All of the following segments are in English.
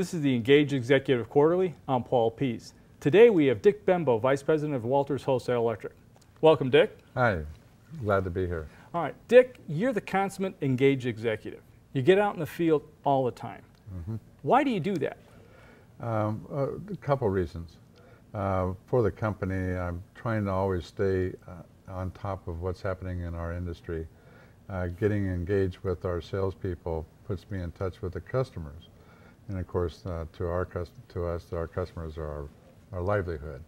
This is the Engaged Executive Quarterly. I'm Paul Pease. Today we have Dick Benbow, Vice President of Walters Wholesale Electric. Welcome, Dick. Hi, glad to be here. All right, Dick, you're the consummate engaged executive. You get out in the field all the time. Mm-hmm. Why do you do that? A couple reasons. For the company, I'm trying to always stay on top of what's happening in our industry. Getting engaged with our salespeople puts me in touch with the customers. And of course, to us, our customers are our livelihood.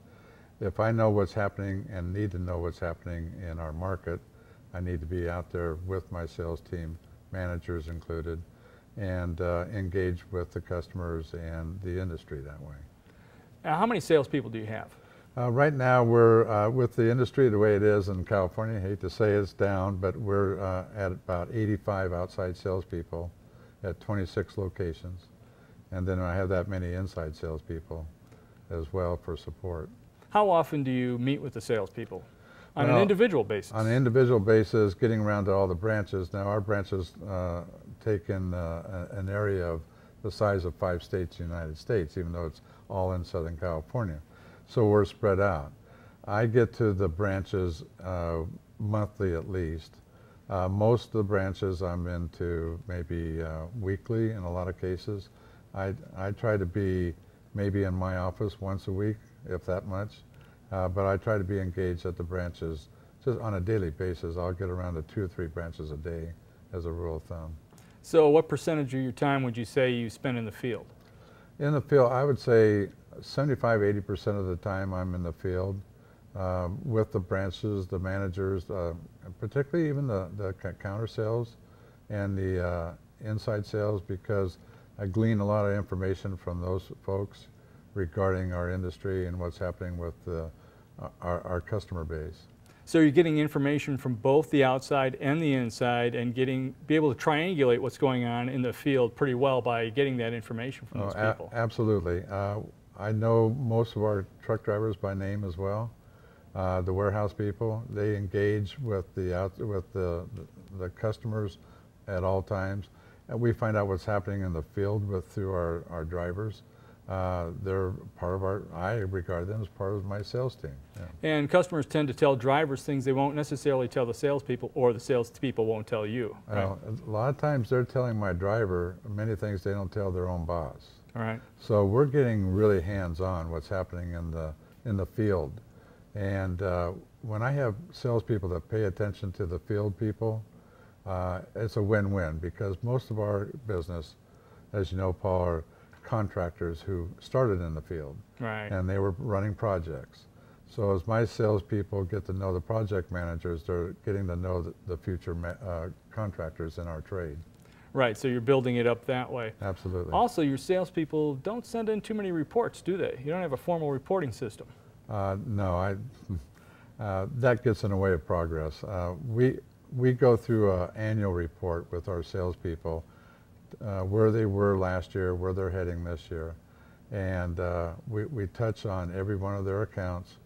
If I know what's happening and need to know what's happening in our market, I need to be out there with my sales team, managers included, and engage with the customers and the industry that way. How many salespeople do you have? Right now, we're with the industry the way it is in California. I hate to say it's down, but we're at about 85 outside salespeople at 26 locations. And then I have that many inside salespeople as well for support. How often do you meet with the salespeople? On an individual basis? On an individual basis, getting around to all the branches. Now our branches take in an area of the size of 5 states in the United States, even though it's all in Southern California. So we're spread out. I get to the branches monthly at least. Most of the branches I'm into maybe weekly in a lot of cases. I try to be maybe in my office once a week, if that much. But I try to be engaged at the branches just on a daily basis. I'll get around to 2 or 3 branches a day as a rule of thumb. So what percentage of your time would you say you spend in the field? In the field, I would say 75–80% of the time I'm in the field with the branches, the managers, particularly even the counter sales and the inside sales, because I glean a lot of information from those folks regarding our industry and what's happening with our customer base. So you're getting information from both the outside and the inside and be able to triangulate what's going on in the field pretty well by getting that information from those people. Absolutely. I know most of our truck drivers by name as well. The warehouse people, they engage with the customers at all times. And we find out what's happening in the field through our drivers. They're part of I regard them as part of my sales team. Yeah. And customers tend to tell drivers things they won't necessarily tell the salespeople, or the salespeople won't tell you. Right? Well, a lot of times they're telling my driver many things they don't tell their own boss. All right. So we're getting really hands-on what's happening in the field. And when I have salespeople that pay attention to the field people, it's a win-win, because most of our business, as you know, Paul, are contractors who started in the field. Right. And they were running projects. So as my salespeople get to know the project managers, they're getting to know the future contractors in our trade. Right, so you're building it up that way. Absolutely. Also, your salespeople don't send in too many reports, do they? You don't have a formal reporting system. No, that gets in the way of progress. We go through an annual report with our salespeople, where they were last year, where they're heading this year. And we touch on every one of their accounts,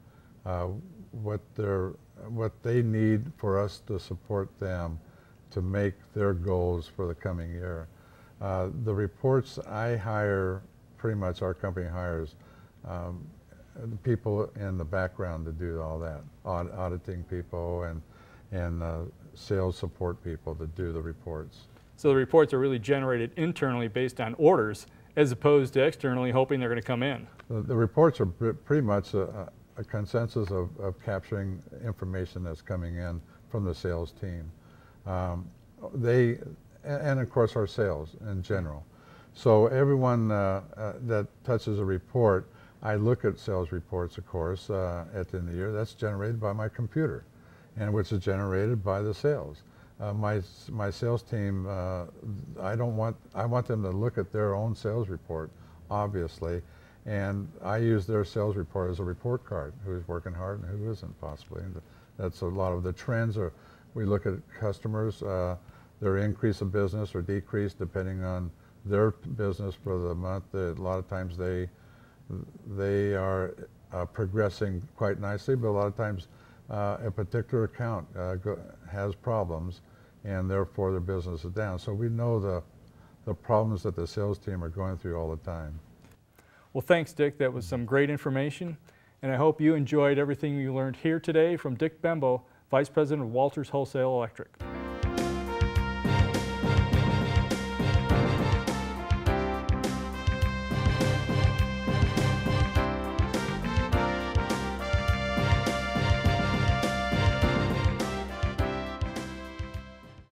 what they need for us to support them to make their goals for the coming year. The reports I hire, pretty much our company hires people in the background to do all that, auditing people and sales support people to do the reports. So the reports are really generated internally based on orders, as opposed to externally hoping they're going to come in. The reports are pretty much a consensus of capturing information that's coming in from the sales team. And of course our sales in general. So everyone that touches a report, I look at sales reports, of course, at the end of the year. That's generated by my computer, and which is generated by the sales. My sales team, I want them to look at their own sales report, obviously, and I use their sales report as a report card, who's working hard and who isn't possibly. And that's a lot of the trends. We look at customers, their increase of business or decrease depending on their business for the month. A lot of times they are progressing quite nicely, but a lot of times a particular account has problems, and therefore their business is down. So we know the problems that the sales team are going through all the time. Well, thanks, Dick. That was some great information. And I hope you enjoyed everything you learned here today from Dick Benbow, Vice President of Walters Wholesale Electric.